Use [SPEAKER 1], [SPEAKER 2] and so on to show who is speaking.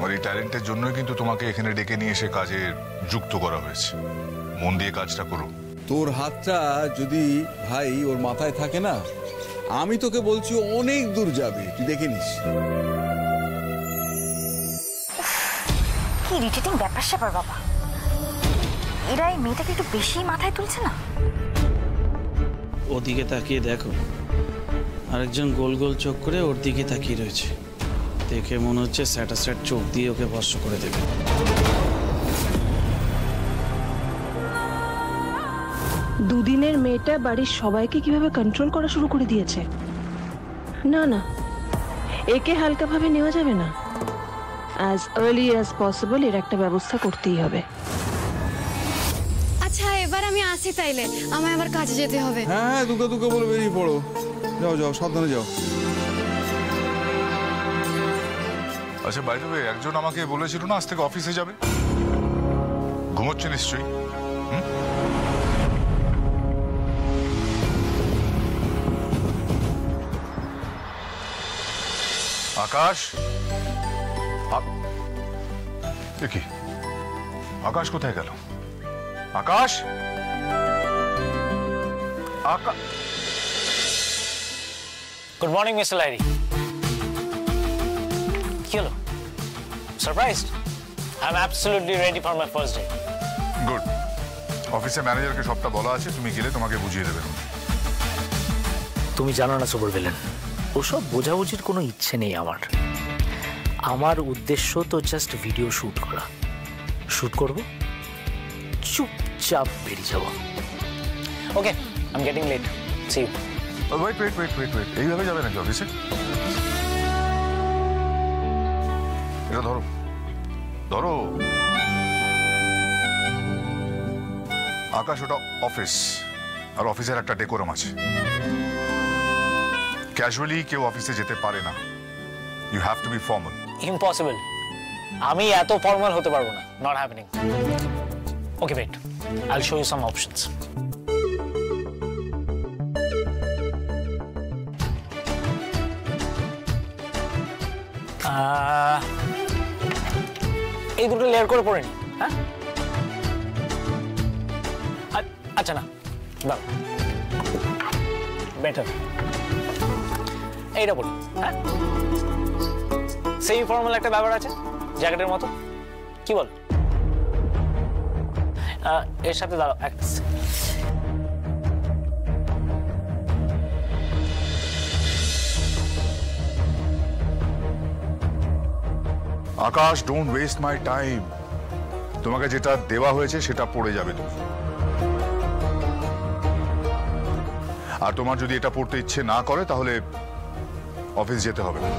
[SPEAKER 1] আর এই ট্যালেন্টের জন্যই কিন্তু তোমাকে এখানে ডেকে নিয়ে এসে কাজে যুক্ত করা হয়েছে। মন দিয়ে কাজটা করো।
[SPEAKER 2] তোর হাতটা যদি ভাই ওর মাথায় থাকে না, আমি তোকে বলছি অনেক দূর যাবে, তুই দেখে নিস।
[SPEAKER 3] কি ইরিটেটিং ব্যাপার স্যাপার বাবা, এরা এই মেয়েটাকে একটু বেশি মাথায় তুলছে না?
[SPEAKER 4] ওদিকে তাকিয়ে দেখো, আরেকজন গোল গোল চোখ করে ওর দিকে তাকিয়ে রয়েছে। দেখে মনে হচ্ছে স্যাটাস্যাট চোখ দিয়ে ওকে ভস্ম করে দেবে।
[SPEAKER 5] দুদিনের মেয়েটা বাড়ির সবাইকে কিভাবে কন্ট্রোল করা শুরু করে দিয়েছে। না না, একে হালকাভাবে নেওয়া যাবে না। অ্যাজ আর্লি অ্যাজ পসিবল এর একটা ব্যবস্থা করতেই হবে।
[SPEAKER 6] আচ্ছা এবার আমি আসি, তাইলে আমায় আবার কাজে যেতে হবে।
[SPEAKER 2] হ্যাঁ, দুটো দুটো বলে বেরিয়ে পড়ো। যাও যাও, সাবধানে যাও।
[SPEAKER 1] আচ্ছা বাই দ্য ওয়ে, একজন আমাকে বলেছিল না আজ থেকে অফিসে যাবে, ঘুমোচ্ছে নিশ্চয়ই। আকাশ, দেখি আকাশ কোথায় গেল? আকাশ,
[SPEAKER 7] গুড মর্নিং মিস্টার লাইরি। কি হলো, surprised? I am absolutely ready for my first day.
[SPEAKER 1] Good. অফিসে ম্যানেজারকে সবটা বলা আছে, তুমি গেলে তোমাকে বুঝিয়ে দেবেন।
[SPEAKER 7] তুমি জানো না সুপার ভিলেন, ওসব বোঝাবুঝির কোনো ইচ্ছে নেই আমার। আমার উদ্দেশ্য তো জাস্ট ভিডিও শুট করা। শুট করব, চুপচাপ বেরিয়ে যাব। Okay, I am getting late, see you.
[SPEAKER 1] Wait wait wait wait wait, এইভাবে যাবে নাকি অফিসে? এটা ধরো ধরো। আকাশ, ওটা অফিস, আর অফিসের একটা ডেকোরাম আছে। ক্যাজুয়ালি কেউ অফিসে যেতে পারে না। You have to be formal.
[SPEAKER 7] Impossible, আমি এত ফর্মাল হতে পারবো না। Not happening. Okay wait, I will show you some options. এই দুটো লেয়ার করে পড়ে নি। হ্যাঁ, আচ্ছা না, দাও বেটার। এইটা পড়ি। হ্যাঁ, সেই ফর্মাল একটা ব্যাপার আছে জ্যাকেটের মতো, কি বল? এর সাথে দাঁড়াও এক
[SPEAKER 1] আকাশ, ডোন্ট ওয়েস্ট মাই টাইম। তোমাকে যেটা দেওয়া হয়েছে সেটা পড়ে যাবে তুমি। আর তোমার যদি এটা পড়তে ইচ্ছে না করে তাহলে অফিস যেতে হবে না।